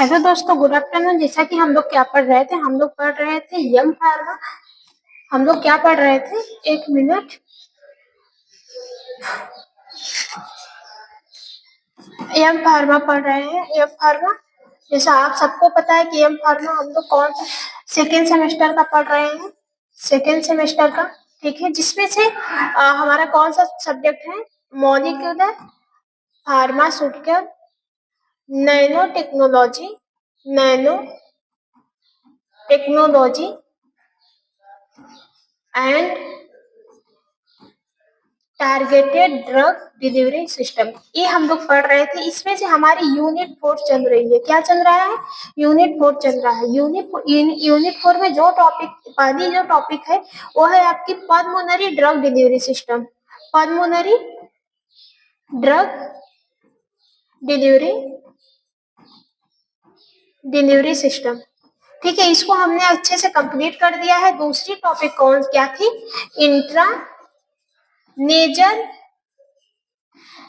Hello दोस्तों, good afternoon. जैसा कि हम लोग क्या पढ़ रहे थे, हम लोग पढ़ रहे थे यम फार्मा। हम लोग क्या पढ़ रहे थे, एक मिनट। यम फार्मा पढ़ रहे हैं, यम फार्मा। जैसा आप सबको पता है कि यम फार्मा हम लोग कौन सा सेकेंड सेमेस्टर का पढ़ रहे हैं, सेकेंड सेमेस्टर का। ठीक है, जिसमें से हमारा कौन सा सब्जेक्ट है, molecular pharmaceutical nano technology, nano technology and targeted drug delivery system, ये हम लोग पढ़ रहे थे। इसमें से हमारी यूनिट 4 चल रही है। क्या चल रहा है? यूनिट 4 चल रहा है। यूनिट 4 में जो टॉपिक, पहली जो टॉपिक है वो है आपकी pulmonary drug delivery system, pulmonary drug delivery delivery system. ठीक है, इसको हमने अच्छे से कंप्लीट कर दिया है। दूसरी टॉपिक कौन क्या थी? Intranasal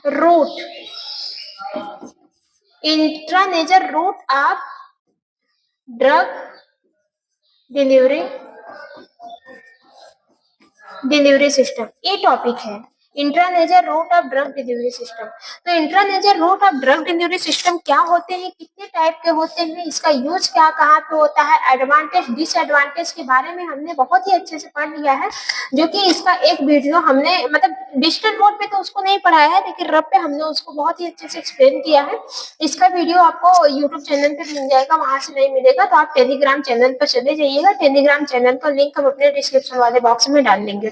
route, intranasal route of drug delivery system, ये टॉपिक है intranasal route of drug delivery system. तो intranasal route of drug delivery system क्या होते हैं, कितने टाइप के होते हैं, इसका यूज क्या कहाँ पे होता है, एडवांटेज डिसएडवांटेज के बारे में हमने बहुत ही अच्छे से पढ़ लिया है। जो कि इसका एक वीडियो हमने मतलब डिजिटल बोर्ड पे तो उसको नहीं पढ़ाया है, लेकिन रब पे हमने उसको बहुत ही अच्छे से एक्सप्लेन किया है। इसका वीडियो आपको यूट्यूब चैनल पे मिल जाएगा, वहां से नहीं मिलेगा तो आप टेलीग्राम चैनल पर चले जाइएगा। टेलीग्राम चैनल का लिंक हम अपने डिस्क्रिप्शन वाले बॉक्स में डाल देंगे,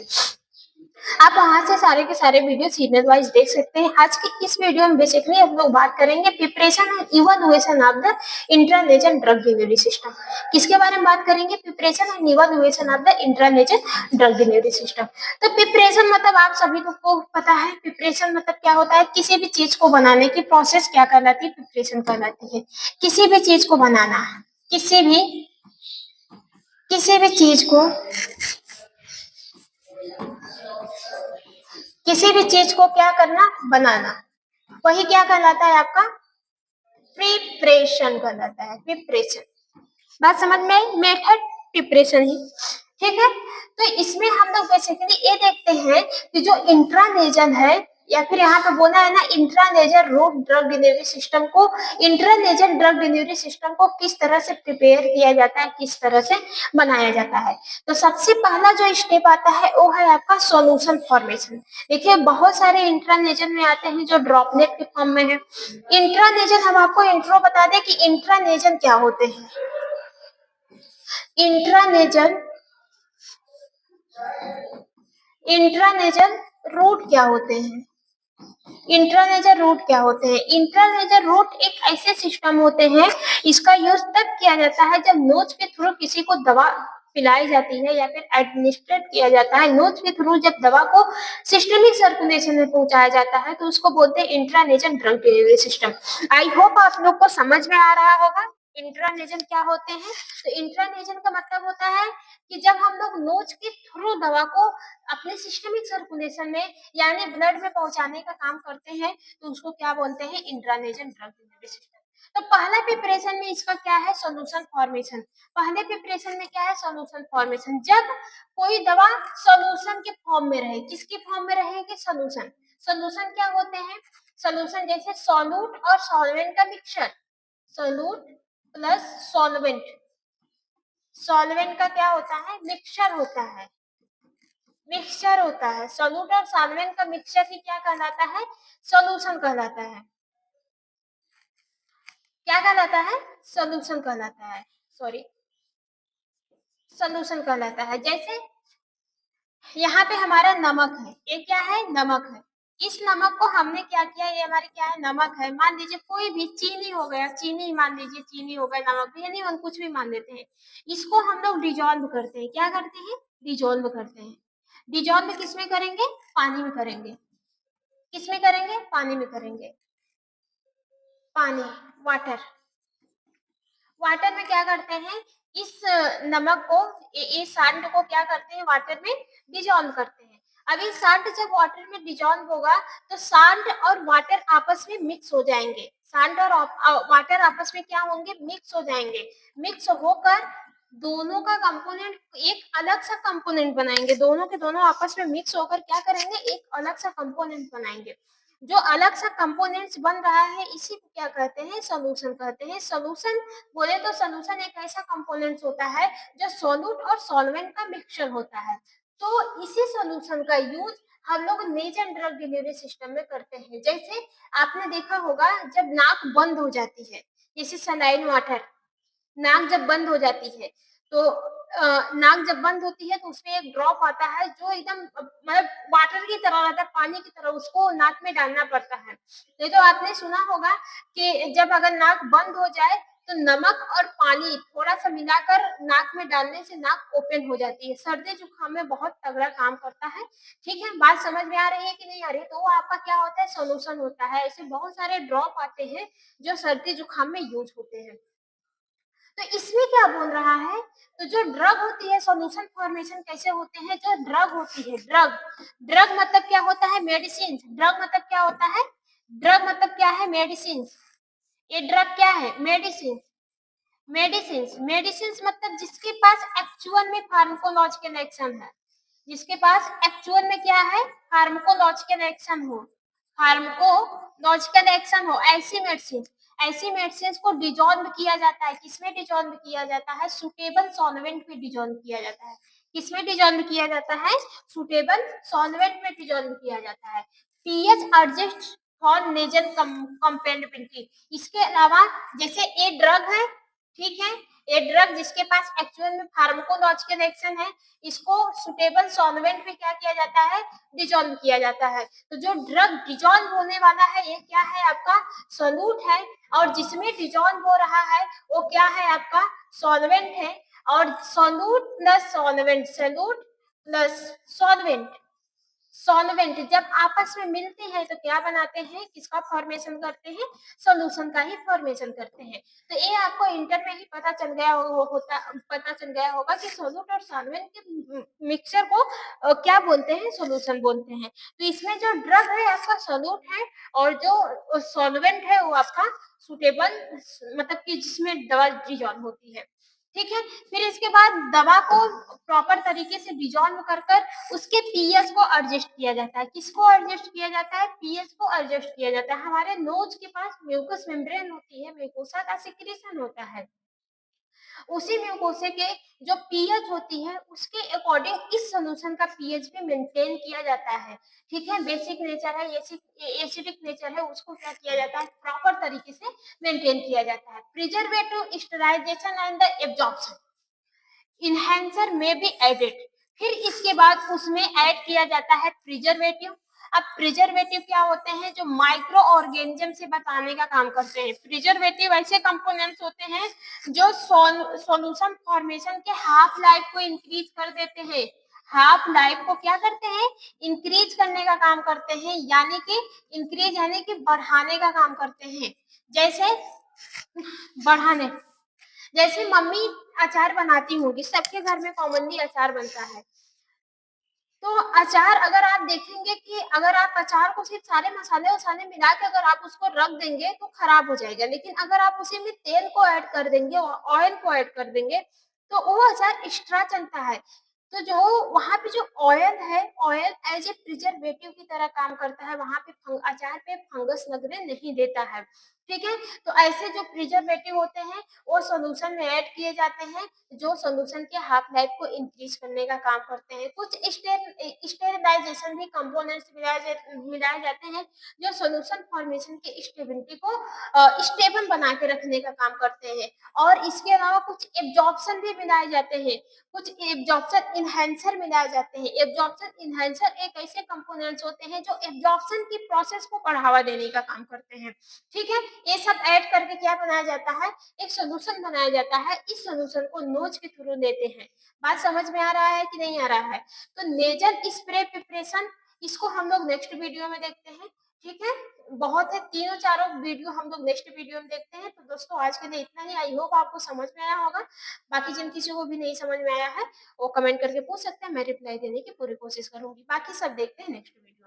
आप वहां से सारे के सारे वीडियो सीरियल वाइज देख सकते हैं। आज की इस वीडियो में बेसिकली हम लोग बात करेंगे preparation and evaluation of the intranasal drug delivery system. किसके बारे में बात करेंगे? Preparation and evaluation of the intranasal drug delivery system. तो प्रिपरेशन मतलब आप सभी को पता है, प्रिपरेशन मतलब क्या होता है, किसी भी चीज को बनाने की प्रोसेस क्या कहलाती है? प्रिपरेशन कहलाती है। किसी भी चीज को बनाना, किसी भी चीज को, किसी भी चीज को क्या करना? बनाना, वही क्या कहलाता है आपका? प्रिपरेशन कहलाता है। प्रिपरेशन, बात समझ में आई? मेथड प्रिपरेशन ही, ठीक है। तो इसमें हम लोग बेसिकली ये देखते हैं कि जो इंट्रानेजल है, या फिर यहाँ पे बोला है ना intranasal root drug delivery system को, इंट्रानेजल ड्रग डिलीवरी सिस्टम को किस तरह से प्रिपेयर किया जाता है, किस तरह से बनाया जाता है। तो सबसे पहला जो स्टेप आता है वो है आपका सॉल्यूशन फॉर्मेशन। देखिए बहुत सारे इंट्रानेजल में आते हैं जो ड्रॉपलेट के फॉर्म में है। इंट्रानेजल, हम आपको इंट्रो बता दें कि इंट्रानेजल क्या होते हैं। इंट्रानेजल, इंट्रानेजल रूट क्या होते हैं? इंट्रानेजल रूट क्या होते हैं? इंट्रानेजल रूट एक ऐसे सिस्टम होते हैं, इसका यूज तब किया जाता है जब नोज के थ्रू किसी को दवा पिलाई जाती है या फिर एडमिनिस्ट्रेट किया जाता है। नोज के थ्रू जब दवा को सिस्टमिक सर्कुलेशन में पहुंचाया जाता है तो उसको बोलते हैं intranasal drug delivery system. I hope आप लोग को समझ में आ रहा होगा इंट्रानेजल क्या होते हैं। तो इंट्रानेजल का मतलब होता है कि जब हम लोग नोज के थ्रू दवा को अपने सिस्टमिक सर्कुलेशन में यानी ब्लड में पहुंचाने का काम करते हैं तो उसको क्या बोलते हैं? Intranasal drug delivery system. तो पहला प्रिपरेशन में इसका क्या है? Solution formation. पहले प्रिपरेशन में क्या है? Solution formation. जब कोई दवा सॉल्यूशन के फॉर्म में रहे, किसके फॉर्म में रहेगी? सॉल्यूशन। सॉल्यूशन क्या होते हैं? सॉल्यूशन जैसे सॉल्यूट और सॉल्वेंट का mixture, solute plus solvent. Solvent का क्या होता है? मिक्सचर होता है, मिक्सचर होता है। सॉल्यूट और सॉल्वेंट का मिक्सचर ही क्या कहलाता है? सॉल्यूशन कहलाता है। क्या कहलाता है? सॉल्यूशन कहलाता है, सॉरी सॉल्यूशन कहलाता है। जैसे यहाँ पे हमारा नमक है, ये क्या है? नमक है। इस नमक को हमने क्या किया, ये हमारी क्या है? नमक है। मान लीजिए कोई भी चीनी हो गया, चीनी मान लीजिए, चीनी हो गया, नमक भी, यानी हम कुछ भी मान लेते हैं। इसको हम लोग डिजोल्व करते हैं। क्या करते हैं? डिजोल्व करते हैं। डिजोल्व किस में करेंगे? पानी में करेंगे। किस में करेंगे? पानी में करेंगे। पानी, वाटर। वाटर में क्या करते हैं? इस नमक को, इस साल्ट को क्या करते हैं? वाटर में डिजोल्व करते हैं। अभी साल्ट जब वाटर में डिजोल्व होगा तो साल्ट और वाटर आपस में मिक्स हो जाएंगे। सैंड और वाटर आपस में क्या होंगे, मिक्स हो जाएंगे। मिक्स होकर दोनों का कंपोनेंट एक अलग सा कंपोनेंट बनाएंगे, दोनों के दोनों आपस में मिक्स होकर क्या करेंगे, एक अलग सा कंपोनेंट बनाएंगे। जो अलग सा कंपोनेंट्स बन रहा है इसी को क्या कहते हैं, सॉल्यूशन कहते हैं। सॉल्यूशन बोले तो सॉल्यूशन एक ऐसा कंपोनेंट्स होता है जो सॉल्यूट और सॉल्वेंट का मिक्सचर होता है। तो इसी सॉल्यूशन का यूज हम लोग नेजल ड्रग डिलीवरी सिस्टम में करते हैं। जैसे आपने देखा होगा जब नाक बंद हो जाती है, जैसे सलाइन वाटर, नाक जब बंद हो जाती है तो नाक जब बंद होती है तो उसमें एक ड्रॉप आता है जो एकदम मतलब वाटर की तरह रहता है, पानी की तरह, उसको नाक में डालना पड़ता है। नहीं तो आपने सुना होगा कि जब अगर नाक बंद हो जाए तो नमक और पानी थोड़ा सा मिलाकर नाक में डालने से नाक ओपन हो जाती है। सर्दी जुकाम में बहुत तगड़ा काम करता है। ठीक है, बात समझ में आ रही है कि नहीं आ रही? तो वो आपका क्या होता है, सोल्यूशन होता है। ऐसे बहुत सारे ड्रॉप आते हैं जो सर्दी जुकाम में यूज होते हैं। तो इसमें क्या बोल रहा है, तो जो ड्रग होती है, सॉल्यूशन फॉर्मेशन कैसे होते हैं, जो ड्रग होती है, ड्रग, ड्रग मतलब क्या होता है, मेडिसिन। ड्रग मतलब क्या होता है, ड्रग मतलब क्या है, मेडिसिन। ये ड्रग क्या है, मेडिसिन। मेडिसिन, मेडिसिन मतलब जिसके पास एक्चुअल में फार्माकोलॉजिकल एक्शन है, जिसके पास एक्चुअल में क्या है, फार्माकोलॉजिकल एक्शन हो, फार्माकोलॉजिकल एक्शन हो, ऐसी मेडिसिन। ऐसी मेडिसिन को डिजोल्व किया जाता है, किसमें डिजोल्व किया जाता है, सुटेबल सॉल्वेंट में डिजोल्व किया जाता है। किसमें डिजोल्व किया जाता है, सुटेबल सॉल्वेंट में डिजोल्व किया जाता है। PH adjust for nasal compatibility. इसके अलावा जैसे ए ड्रग है, ठीक है, ये ड्रग जिसके पास एक्चुअल में फार्माकोलॉजिकल एक्शन है, इसको सुटेबल सॉल्वेंट में क्या किया जाता है, डिजोल्व किया जाता है। तो जो ड्रग डिजोल्व होने वाला है ये क्या है, आपका सोल्यूट है, और जिसमें डिजोल्व हो रहा है वो क्या है, आपका सॉल्वेंट है। और solute plus solvent, solute plus solvent, solvent जब आपस में मिलते हैं तो क्या बनाते हैं, किसका फॉर्मेशन करते हैं, सॉल्यूशन का ही फॉर्मेशन करते हैं। तो ये आपको इंटर में ही पता चल गया पता चल गया होगा कि सॉल्यूट और सॉल्वेंट के मिक्सचर को क्या बोलते हैं, सॉल्यूशन बोलते हैं। तो इसमें जो ड्रग है आपका सॉल्यूट है, और जो सॉल्वेंट है वो आपका सुटेबल, मतलब कि जिसमें दवा डिजॉल्व होती है। ठीक है, फिर इसके बाद दवा को प्रॉपर तरीके से डिजोल्व कर कर उसके पीएच को एडजस्ट किया जाता है। किसको एडजस्ट किया जाता है, पीएच को एडजस्ट किया जाता है। हमारे नोज के पास म्यूकस मेम्ब्रेन होती है, म्यूकोसा का सिक्रीशन होता है। उसी म्यूकोसे के जो पीएच होती है उसके अकॉर्डिंग इस सॉल्यूशन का पीएच भी मेंटेन किया जाता है। ठीक है, बेसिक नेचर है, एसिडिक नेचर है, उसको क्या किया जाता है, प्रॉपर तरीके से मेंटेन किया जाता है। Preservative, sterilisation and the absorption, enhancer में भी एडेड। फिर इसके बाद उसमें ऐड किया जाता है प्रिजर्वेटिव। अब प्रिजर्वेटिव क्या होते हैं, जो माइक्रो ऑर्गेनिज्म से बचाने का काम करते हैं। प्रिजर्वेटिव ऐसे कंपोनेंट्स होते हैं जो सॉल्यूशन फॉर्मेशन के हाफ लाइफ को इंक्रीज कर देते हैं। हाफ लाइफ को क्या करते हैं, इंक्रीज करने का काम करते हैं, यानी कि इंक्रीज यानी कि बढ़ाने का काम करते हैं। जैसे बढ़ाने, जैसे मम्मी अचार बनाती होंगी, सबके घर में कॉमनली अचार बनता है। तो अचार अगर आप देखेंगे कि अगर आप अचार को सिर्फ सारे मसाले वसाले मिला के अगर आप उसको रख देंगे तो खराब हो जाएगा, लेकिन अगर आप उसी में तेल को ऐड कर देंगे, ऑयल को ऐड कर देंगे तो वो अचार एक्स्ट्रा चलता है। तो जो वहां पे जो ऑयल है, ऑयल एज ए प्रिजर्वेटिव की तरह काम करता है, वहां पे अचार पे फंगस लगने नहीं देता है। ठीक है, तो ऐसे जो प्रिजर्वेटिव होते हैं वो सॉल्यूशन में ऐड किए जाते हैं, जो सॉल्यूशन के हाफ लाइफ को इंक्रीज करने का काम करते हैं। कुछ स्टेरिलाइजेशन भी कंपोनेंट्स मिलाए जाते हैं जो सॉल्यूशन फॉर्मेशन की स्टेबिलिटी को स्टेबल बना के रखने का काम करते हैं। और इसके अलावा कुछ एब्जॉर्प्शन भी मिलाए जाते हैं, कुछ एब्जॉर्प्शन इनहेंसर मिलाए जाते हैं। एब्जॉर्प्शन इनहेंसर एक ऐसे कंपोनेंट्स होते हैं जो एब्जॉर्प्शन की प्रोसेस को बढ़ावा देने का काम करते हैं। ठीक है, ये सब ऐड करके क्या बनाया जाता है, एक सोल्यूशन बनाया जाता है। इस सोल्यूशन को नोज के थ्रू लेते हैं। बात समझ में आ रहा है कि नहीं आ रहा है? तो नेजल स्प्रे प्रिपरेशन, इसको हम लोग नेक्स्ट वीडियो में देखते हैं। ठीक है, बहुत है, तीनों चारों वीडियो हम लोग नेक्स्ट वीडियो में देखते हैं। तो दोस्तों आज के लिए इतना ही। आई होप आपको समझ में आया होगा। बाकी जिन किसी को भी नहीं समझ में आया है वो कमेंट करके पूछ सकते हैं, मैं रिप्लाई देने की पूरी कोशिश करूंगी। बाकी सब देखते हैं नेक्स्ट वीडियो।